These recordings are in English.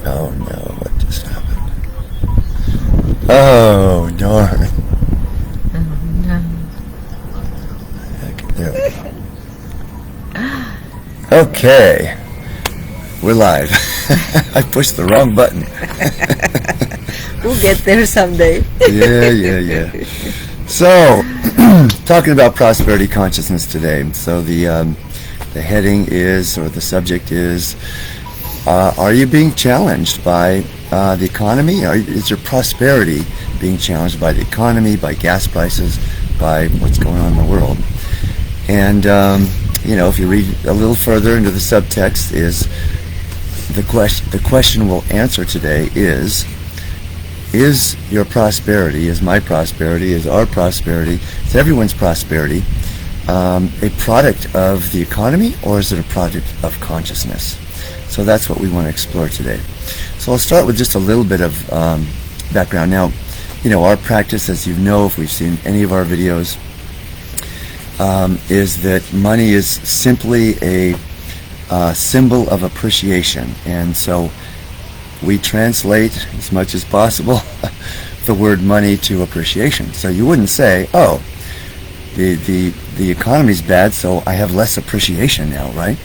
Oh no, what just happened? Oh darn. Oh no. Heck, there we go. Okay. We're live. I pushed the wrong button. We'll get there someday. Yeah. So, talking about prosperity consciousness today. So the heading is, or the subject is, are you being challenged by the economy? Is your prosperity being challenged by the economy, by gas prices, by what's going on in the world? And if you read a little further into the subtext, is the question we'll answer today is your prosperity, is my prosperity, is our prosperity, is everyone's prosperity a product of the economy, or is it a product of consciousness? So that's what we want to explore today. So I'll start with just a little bit of background. Now, our practice, as you know, if we've seen any of our videos, is that money is simply a symbol of appreciation. And so we translate as much as possible the word money to appreciation. So you wouldn't say, oh, the economy's bad, so I have less appreciation now, right?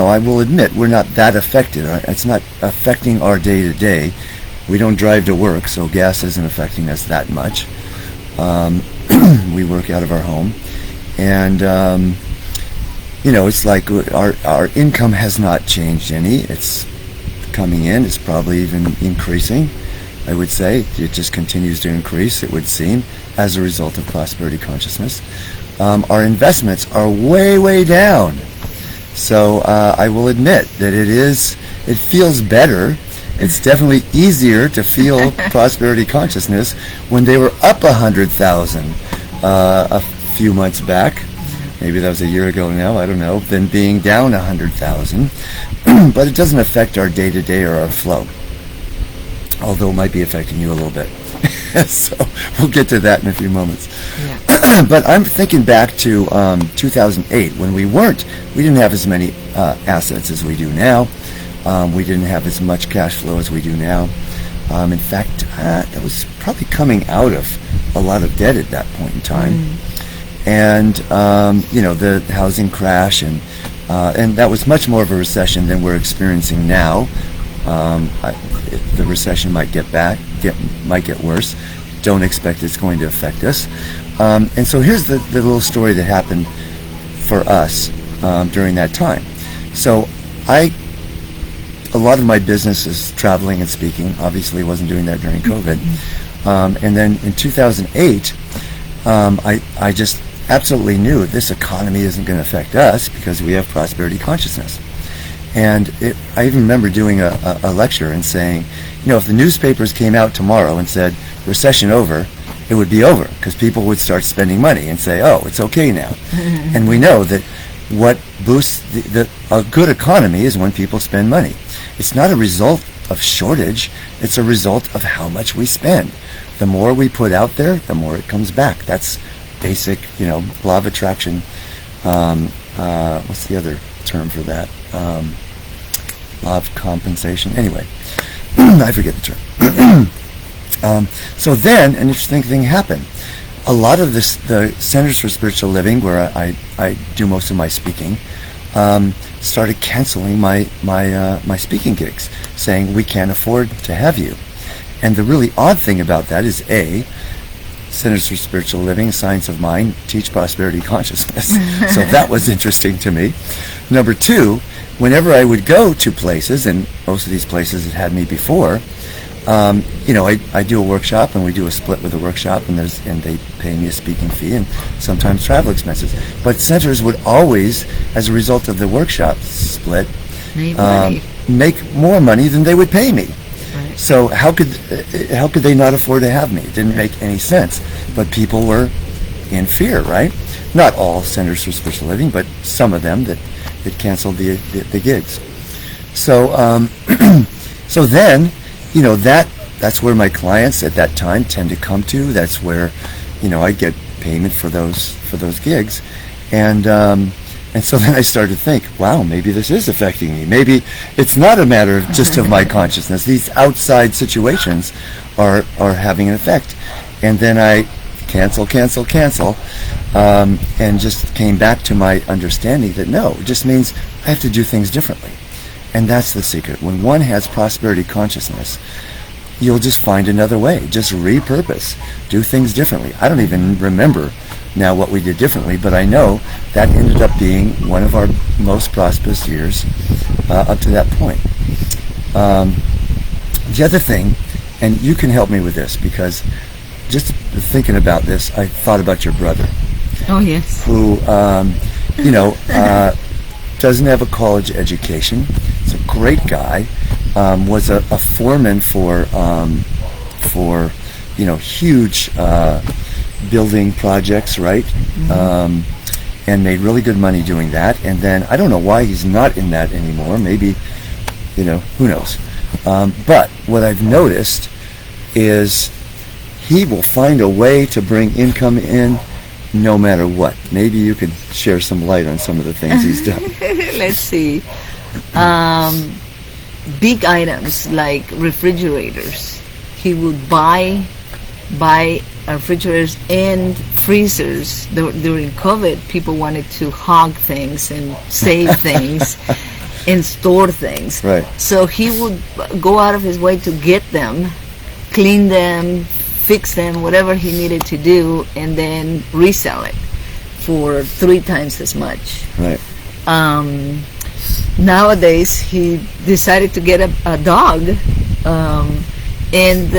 I will admit we're not that affected. It's not affecting our day-to-day. We don't drive to work, so gas isn't affecting us that much. We work out of our home. And, it's like our income has not changed any. It's coming in. It's probably even increasing, I would say. It just continues to increase, it would seem, as a result of prosperity consciousness. Our investments are way, way down. So I will admit that it feels better. It's definitely easier to feel prosperity consciousness when they were up 100,000 a few months back. Maybe that was a year ago now, I don't know, than being down 100,000. But it doesn't affect our day-to-day or our flow, although it might be affecting you a little bit. So we'll get to that in a few moments. Yeah. But I'm thinking back to 2008 when we didn't have as many assets as we do now. We didn't have as much cash flow as we do now. In fact, it was probably coming out of a lot of debt at that point in time. And the housing crash, and that was much more of a recession than we're experiencing now. The recession might get worse. Don't expect it's going to affect us. And so here's the little story that happened for us during that time. So a lot of my business is traveling and speaking. Obviously, wasn't doing that during COVID. And then in 2008, I just absolutely knew this economy isn't going to affect us because we have prosperity consciousness. And I even remember doing a lecture and saying, if the newspapers came out tomorrow and said, recession over, it would be over because people would start spending money and say, oh, it's okay now. And we know that what boosts a good economy is when people spend money. It's not a result of shortage. It's a result of how much we spend. The more we put out there, the more it comes back. That's basic, law of attraction. What's the other term for that? Law of compensation. Anyway, I forget the term. So then an interesting thing happened. A lot of the Centers for Spiritual Living, where I do most of my speaking, started canceling my speaking gigs, saying we can't afford to have you. And the really odd thing about that is Centers for Spiritual Living, Science of Mind, teach prosperity consciousness. So that was interesting to me. Number two, whenever I would go to places, and most of these places had had me before, I do a workshop, and we do a split with a workshop, and they pay me a speaking fee and sometimes travel expenses. But centers would always, as a result of the workshop split, make more money than they would pay me. Right. So how could they not afford to have me? It didn't make any sense. But people were in fear, right? Not all Centers for Spiritual Living, but some of them that canceled the gigs. So so then, that's where my clients at that time tend to come to. That's where, I get payment for those gigs, and And so then I started to think, wow, maybe this is affecting me. Maybe it's not a matter of just of my consciousness. These outside situations are having an effect. And then I cancel, and just came back to my understanding that no, it just means I have to do things differently. And that's the secret. When one has prosperity consciousness, you'll just find another way. Just repurpose. Do things differently. I don't even remember now what we did differently, but I know that ended up being one of our most prosperous years up to that point. The other thing, and you can help me with this, because just thinking about this, I thought about your brother. Oh, yes. Who, doesn't have a college education. He's a great guy. Was a foreman for huge building projects, right? Mm-hmm. And made really good money doing that. And then I don't know why he's not in that anymore. Maybe, who knows? But what I've noticed is he will find a way to bring income in no matter what. Maybe you could share some light on some of the things he's done. Let's see. Big items like refrigerators. He would buy refrigerators and freezers. During COVID, people wanted to hog things and save things and store things. Right. So he would go out of his way to get them, clean them, fix them, whatever he needed to do, and then resell it for 3 times as much. Right. Nowadays, he decided to get a dog, and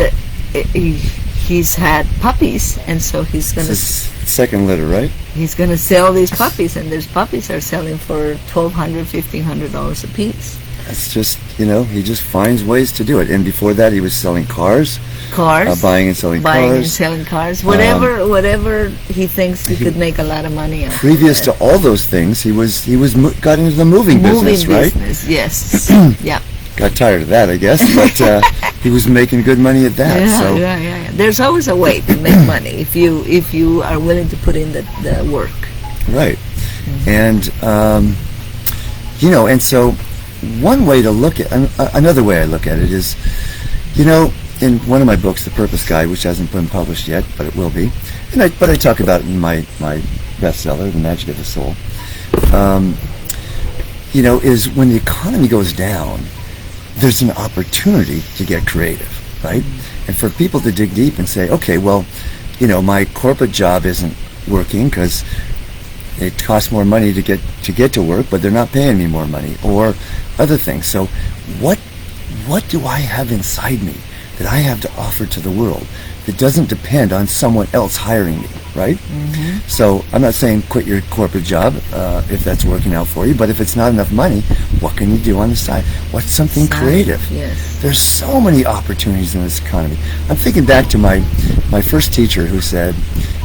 he's had puppies, and so he's going to... Second litter, right? He's going to sell these puppies, and these puppies are selling for $1,200, $1,500 a piece. That's just, he just finds ways to do it. And before that, he was selling cars. Buying and selling cars. Whatever he thinks he could make a lot of money on. Previous to all those things, he got into the moving business, right? Yes. Yeah. Got tired of that, I guess, but he was making good money at that. Yeah. There's always a way to make money if you are willing to put in the work. Right. Mm-hmm. And and so one way to look at another way I look at it is, in one of my books, The Purpose Guide, which hasn't been published yet, but it will be, but I talk about it in my bestseller, The Magic of the Soul. Is when the economy goes down, there's an opportunity to get creative, right? And for people to dig deep and say, okay, well, my corporate job isn't working because it costs more money to get to work, but they're not paying me more money, or other things. So what do I have inside me that I have to offer to the world that doesn't depend on someone else hiring me, right? Mm-hmm. So I'm not saying quit your corporate job if that's working out for you, but if it's not enough money, what can you do on the side? What's something creative? Yes. There's so many opportunities in this economy. I'm thinking back to my first teacher who said,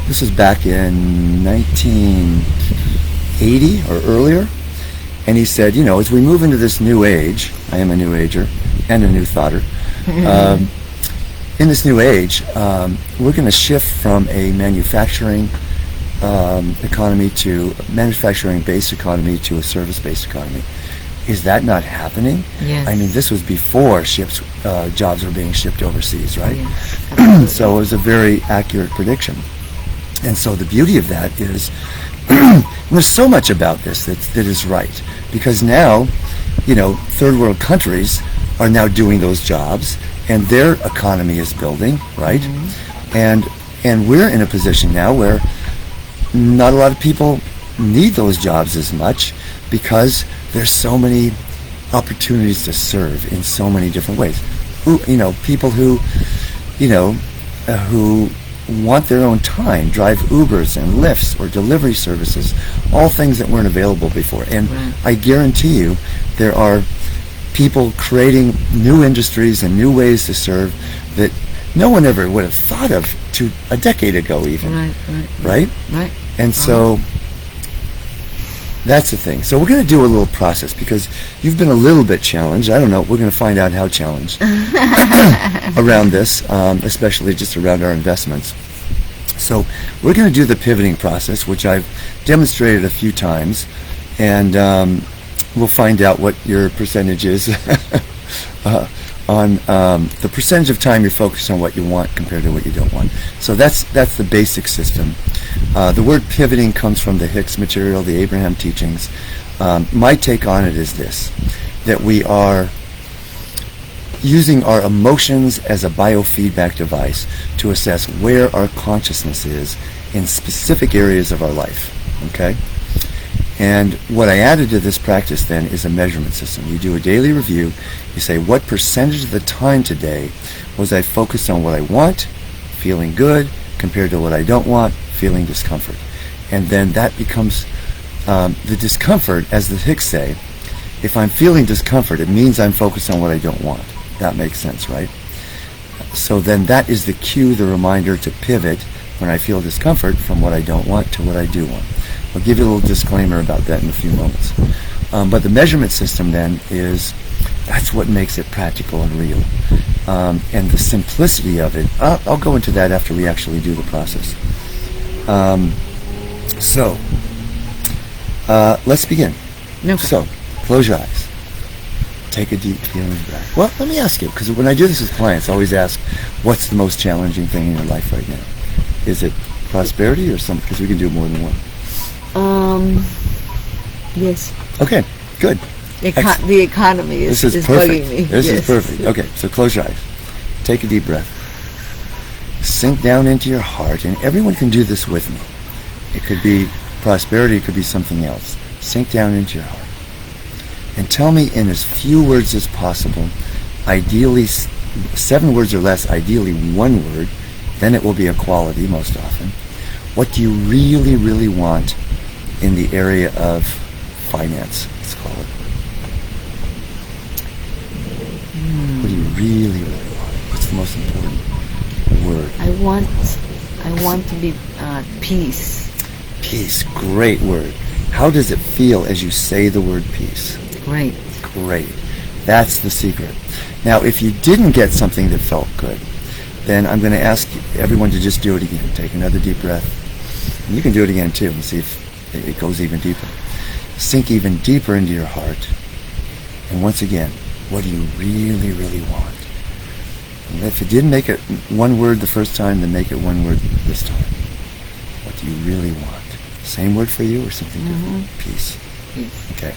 this was back in 1980 or earlier, and he said, as we move into this new age, I am a new ager and a new thoughter, in this new age, we're going to shift from a manufacturing economy to manufacturing-based economy to a service-based economy. Is that not happening? Yes. I mean, this was before jobs were being shipped overseas, right? Yes. So it was a very accurate prediction. And so the beauty of that is, there's so much about this that is right. Because now, third world countries are now doing those jobs, and their economy is building, right? Mm-hmm. And we're in a position now where not a lot of people need those jobs as much because there's so many opportunities to serve in so many different ways. People who want their own time, drive Ubers and Lyfts or delivery services, all things that weren't available before. And I guarantee you there are people creating new industries and new ways to serve that no one ever would have thought of a decade ago even. Right? And so that's the thing. So we're going to do a little process because you've been a little bit challenged. I don't know. We're going to find out how challenged around this, especially just around our investments. So we're going to do the pivoting process, which I've demonstrated a few times. And we'll find out what your percentage is on the percentage of time you're focused on what you want compared to what you don't want. So that's the basic system. The word pivoting comes from the Hicks material, the Abraham teachings. My take on it is this, that we are using our emotions as a biofeedback device to assess where our consciousness is in specific areas of our life. Okay? And what I added to this practice then is a measurement system. You do a daily review. You say, what percentage of the time today was I focused on what I want, feeling good, compared to what I don't want, feeling discomfort. And then that becomes the discomfort, as the Hicks say. If I'm feeling discomfort, it means I'm focused on what I don't want. That makes sense, right? So then that is the cue, the reminder to pivot when I feel discomfort from what I don't want to what I do want. I'll give you a little disclaimer about that in a few moments. But the measurement system then that's what makes it practical and real. And the simplicity of it, I'll go into that after we actually do the process. So, let's begin. Okay. So, close your eyes. Take a deep feeling breath. Well, let me ask you, because when I do this with clients, I always ask, what's the most challenging thing in your life right now? Is it prosperity or something? Because we can do more than one. Yes. Okay, good. The economy is perfect. bugging me. This Yes. is perfect. Okay, so close your eyes. Take a deep breath. Sink down into your heart, and everyone can do this with me. It could be prosperity, it could be something else. Sink down into your heart. And tell me in as few words as possible, ideally 7 words or less, ideally 1 word, then it will be a quality most often. What do you really, really want in the area of finance, let's call it? What do you really, really want? What's the most important word? I want to be peace. Peace, great word. How does it feel as you say the word peace? Great. Great. That's the secret. Now, if you didn't get something that felt good, then I'm going to ask everyone to just do it again. Take another deep breath. And you can do it again too and see if it goes even deeper. Sink even deeper into your heart. And once again, what do you really, really want? And if it didn't make it 1 word the first time, then make it 1 word this time. What do you really want? Same word for you or something different? Peace. Okay.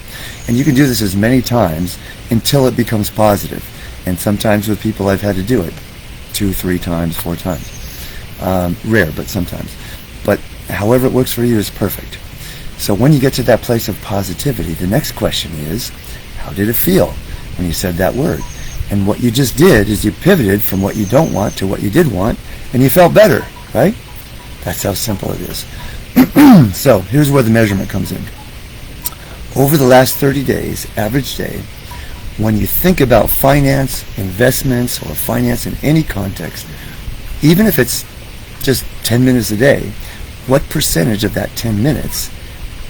And you can do this as many times until it becomes positive. And sometimes with people I've had to do it 2, 3 times, 4 times. Rare, but sometimes. But however it works for you is perfect. So when you get to that place of positivity, the next question is, how did it feel when you said that word? And what you just did is you pivoted from what you don't want to what you did want, and you felt better, right? That's how simple it is. So here's where the measurement comes in. Over the last 30 days, average day, when you think about finance, investments, or finance in any context, even if it's just 10 minutes a day, what percentage of that 10 minutes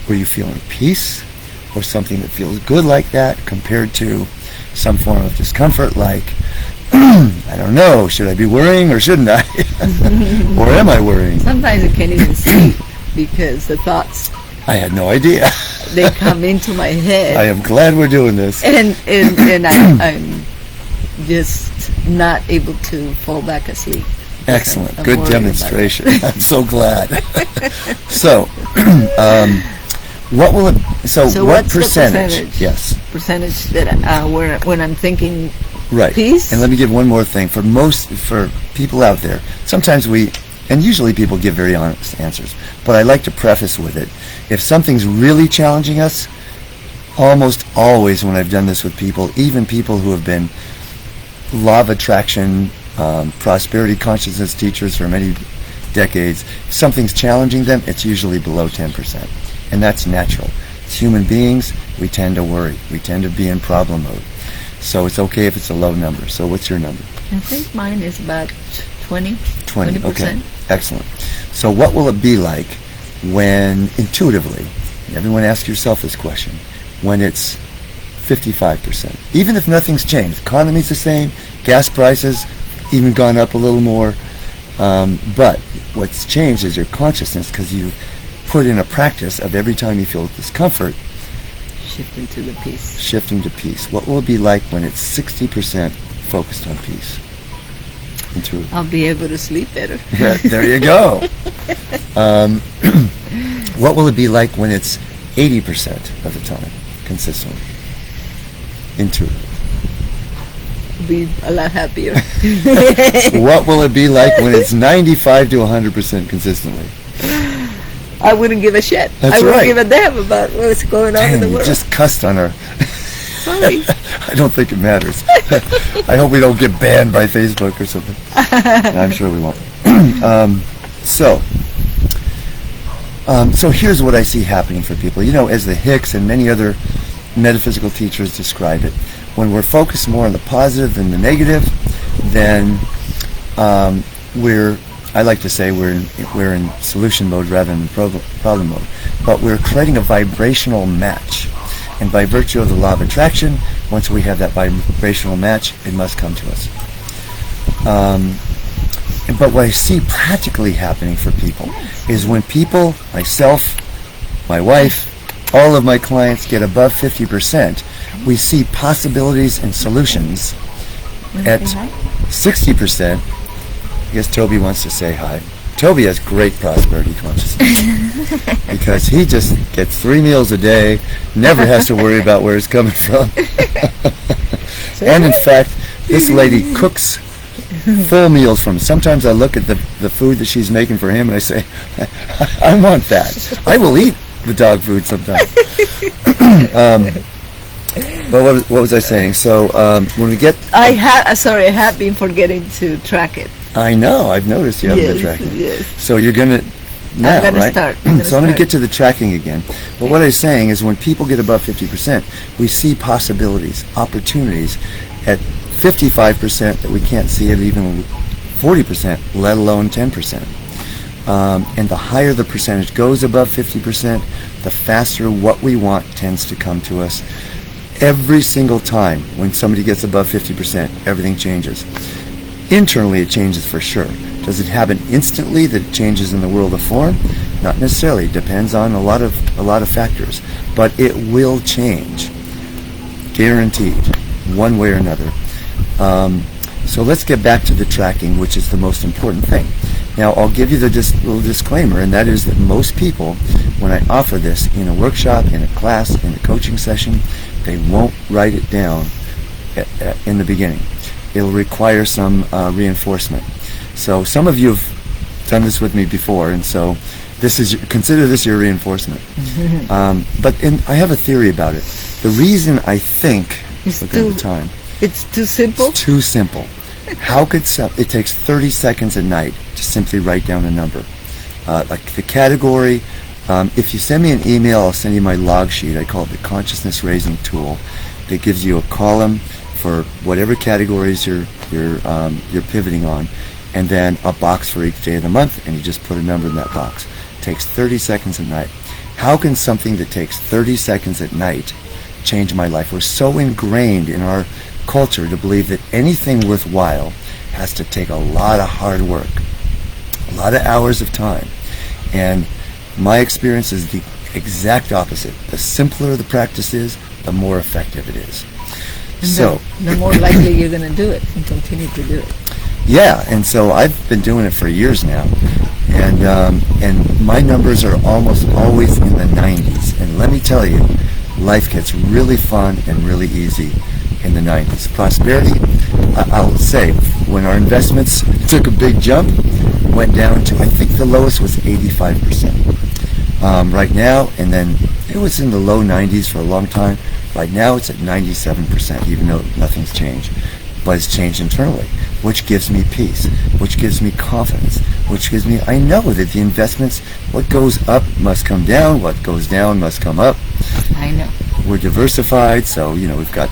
were you feeling peace or something that feels good like that compared to some form of discomfort like, I don't know, should I be worrying or shouldn't I? Or am I worrying? Sometimes I can't even sleep because the thoughts, I had no idea. they come into my head. I am glad we're doing this. And I'm just not able to fall back asleep. Excellent. I'm Good worried demonstration. I'm so glad. So, what will it? So what what's the percentage? Yes. Percentage that when I'm thinking Right. peace. And let me give one more thing for people out there. Sometimes and usually people give very honest answers, but I like to preface with it. If something's really challenging us, almost always when I've done this with people, even people who have been law of attraction, prosperity consciousness teachers for many decades, if something's challenging them, it's usually below 10%. And that's natural. As human beings, we tend to worry. We tend to be in problem mode. So it's okay if it's a low number. So what's your number? I think mine is about 20%. Okay. Excellent. So what will it be like when, intuitively, everyone ask yourself this question, when it's 55%? Even if nothing's changed, economy's the same, gas prices even gone up a little more, but what's changed is your consciousness, because you put in a practice of every time you feel discomfort, Shifting to the peace. Shifting to peace. What will it be like when it's 60% focused on peace? I'll be able to sleep better. There you go. What will it be like when it's 80% of the time, consistently? Be a lot happier. What will it be like when it's 95 to 100% consistently? I wouldn't give a shit. That's I wouldn't right. give a damn about what's going on in the You world. just cussed on her. Sorry. I don't think it matters. I hope we don't get banned by Facebook or something. No, I'm sure we won't. So here's what I see happening for people. You know, as the Hicks and many other metaphysical teachers describe it, when we're focused more on the positive than the negative, then I like to say we're in solution mode rather than problem mode. But we're creating a vibrational match. And by virtue of the law of attraction, once we have that vibrational match, it must come to us. But what I see practically happening for people is when people, myself, my wife, all of my clients get above 50%, we see possibilities and solutions at 60%. I guess Toby wants to say hi. Toby has great prosperity consciousness because he just gets 3 meals a day, never has to worry about where it's coming from. And in fact, this lady cooks full meals from. Sometimes I look at the food that she's making for him and I say, I want that. I will eat the dog food sometimes. But what was I saying? So when we get... I have been forgetting to track it. I know. I've noticed you haven't been tracking. Yes. So you're going to now, I'm gonna right? start. So I'm going to get to the tracking again. But what I was saying is when people get above 50%, we see possibilities, opportunities at 55% that we can't see at even 40%, let alone 10%. And the higher the percentage goes above 50%, the faster what we want tends to come to us. Every single time when somebody gets above 50%, everything changes. Internally, it changes for sure. Does it happen instantly that it changes in the world of form? Not necessarily. It depends on a lot of factors. But it will change. Guaranteed. One way or another. So let's get back to the tracking, which is the most important thing. Now, I'll give you the little disclaimer, and that is that most people, when I offer this in a workshop, in a class, in a coaching session, they won't write it down in the beginning. It'll require some reinforcement. So some of you have done this with me before, and so consider this your reinforcement. But I have a theory about it. The reason I think It's too simple? It's too simple. How could it takes 30 seconds a night to simply write down a number. Like the category, if you send me an email, I'll send you my log sheet. I call it the consciousness raising tool. It gives you a column for whatever categories you're pivoting on, and then a box for each day of the month, and you just put a number in that box. It takes 30 seconds at night. How can something that takes 30 seconds at night change my life? We're so ingrained in our culture to believe that anything worthwhile has to take a lot of hard work, a lot of hours of time. And my experience is the exact opposite. The simpler the practice is, the more effective it is. And so the more likely you're going to do it and continue to do it. Yeah, and so I've been doing it for years now, and my numbers are almost always in the 90s. And let me tell you, life gets really fun and really easy in the 90s. Prosperity, I'll say, when our investments took a big jump, went down to, I think the lowest was 85%. Right now, and then it was in the low 90s for a long time. Right now it's at 97%, even though nothing's changed. But it's changed internally, which gives me peace, which gives me confidence, which gives me, I know that the investments, what goes up must come down, what goes down must come up. I know. We're diversified, so, we've got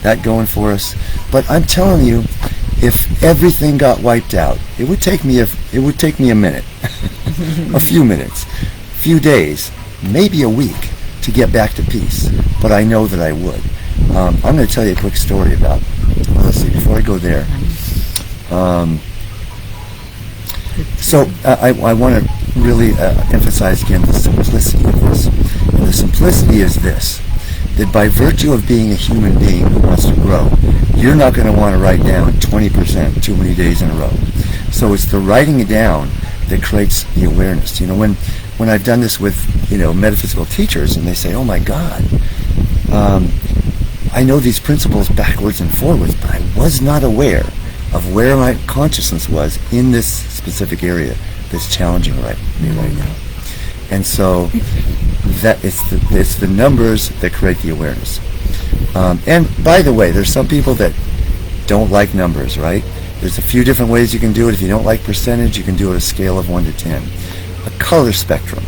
that going for us. But I'm telling you, if everything got wiped out, it would take me a minute, a few minutes, a few days, maybe a week to get back to peace. But I know that I would. I'm going to tell you a quick story about, let's see, before I go there. So I want to really emphasize again the simplicity of this. And the simplicity is this. that by virtue of being a human being who wants to grow, you're not going to want to write down 20% too many days in a row. So it's the writing it down that creates the awareness. You know, when I've done this with, you know, metaphysical teachers, and they say, oh my God, I know these principles backwards and forwards, but I was not aware of where my consciousness was in this specific area that's challenging me right now. And so that it's the numbers that create the awareness. And by the way, there's some people that don't like numbers, right? There's a few different ways you can do it. If you don't like percentage, you can do it a scale of 1 to 10. A color spectrum.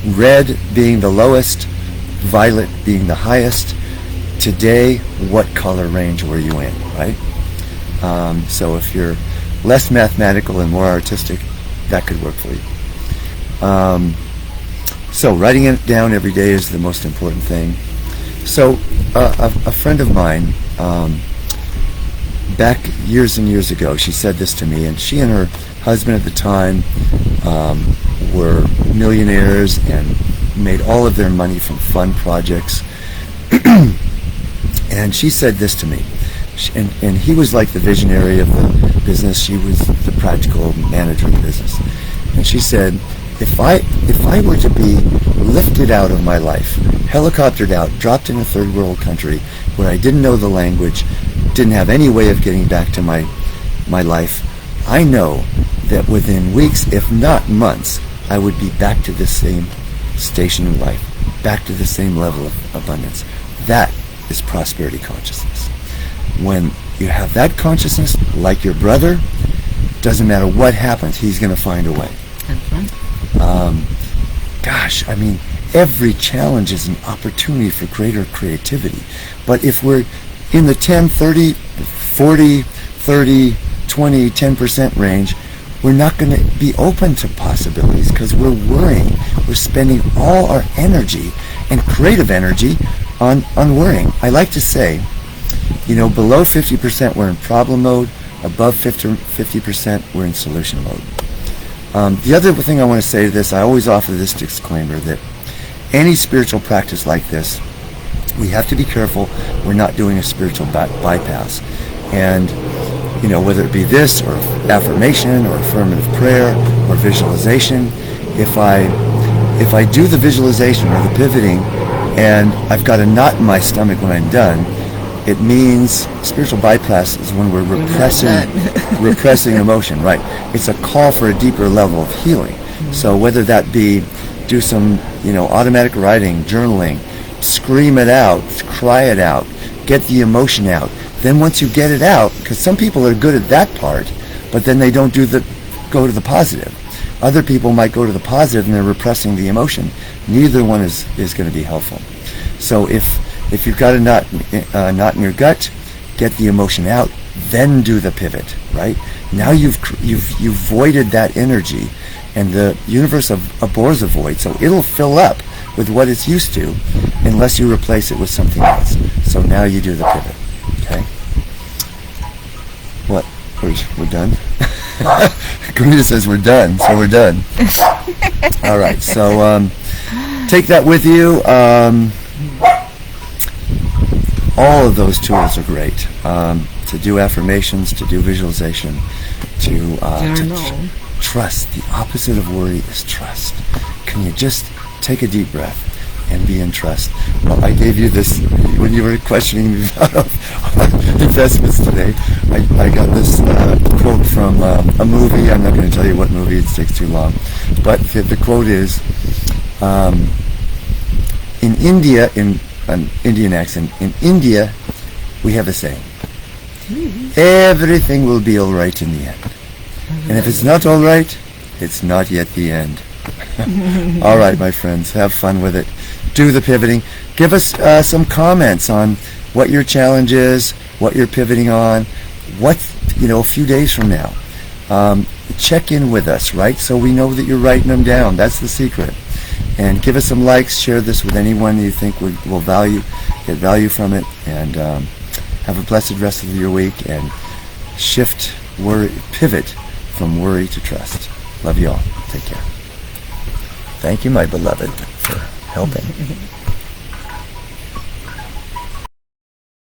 Red being the lowest, violet being the highest. Today, what color range were you in, right? So if you're less mathematical and more artistic, that could work for you. So writing it down every day is the most important thing. So a friend of mine, back years and years ago, she said this to me, and she and her husband at the time were millionaires and made all of their money from fun projects. And she said this to me, and he was like the visionary of the business, she was the practical manager of the business. And she said, if I were to be lifted out of my life, helicoptered out, dropped in a third world country where I didn't know the language, didn't have any way of getting back to my life, I know that within weeks, if not months, I would be back to the same station in life, back to the same level of abundance. That is prosperity consciousnness. When you have that consciousness, like your brother, doesn't matter what happens, he's going to find a way. That's right. Gosh, I mean, every challenge is an opportunity for greater creativity. But if we're in the 10, 30, 40, 30, 20, 10% range, we're not going to be open to possibilities because we're worrying. We're spending all our energy and creative energy on worrying. I like to say, you know, below 50% we're in problem mode, above 50% we're in solution mode. The other thing I want to say to this, I always offer this disclaimer that any spiritual practice like this, we have to be careful we're not doing a spiritual bypass. And, you know, whether it be this or affirmation or affirmative prayer or visualization, if I do the visualization or the pivoting and I've got a knot in my stomach when I'm done, it means spiritual bypass is when we're repressing emotion, right? It's a call for a deeper level of healing. Mm-hmm. So whether that be do some, you know, automatic writing, journaling, scream it out, cry it out, get the emotion out. Then once you get it out, because some people are good at that part, but then they don't go to the positive. Other people might go to the positive and they're repressing the emotion. Neither one is going to be helpful. So if you've got a knot in your gut, get the emotion out, then do the pivot, right? Now you've voided that energy, and the universe abhors a void, so it'll fill up with what it's used to unless you replace it with something else. So now you do the pivot, okay? What? We're done? Karina says we're done, so we're done. All right, so take that with you. All of those tools are great. To do affirmations, to do visualization, to trust. The opposite of worry is trust. Can you just take a deep breath and be in trust? Well, I gave you this when you were questioning me about investments today. I got this quote from a movie. I'm not going to tell you what movie, it takes too long. But the quote is, in India, in an Indian accent, in India, we have a saying, everything will be all right in the end. And if it's not all right, it's not yet the end. All right, my friends, have fun with it. Do the pivoting. Give us some comments on what your challenge is, what you're pivoting on, a few days from now. Check in with us, right? So we know that you're writing them down. That's the secret. And give us some likes. Share this with anyone you think will get value from it. And have a blessed rest of your week. And pivot from worry to trust. Love you all. Take care. Thank you, my beloved, for helping.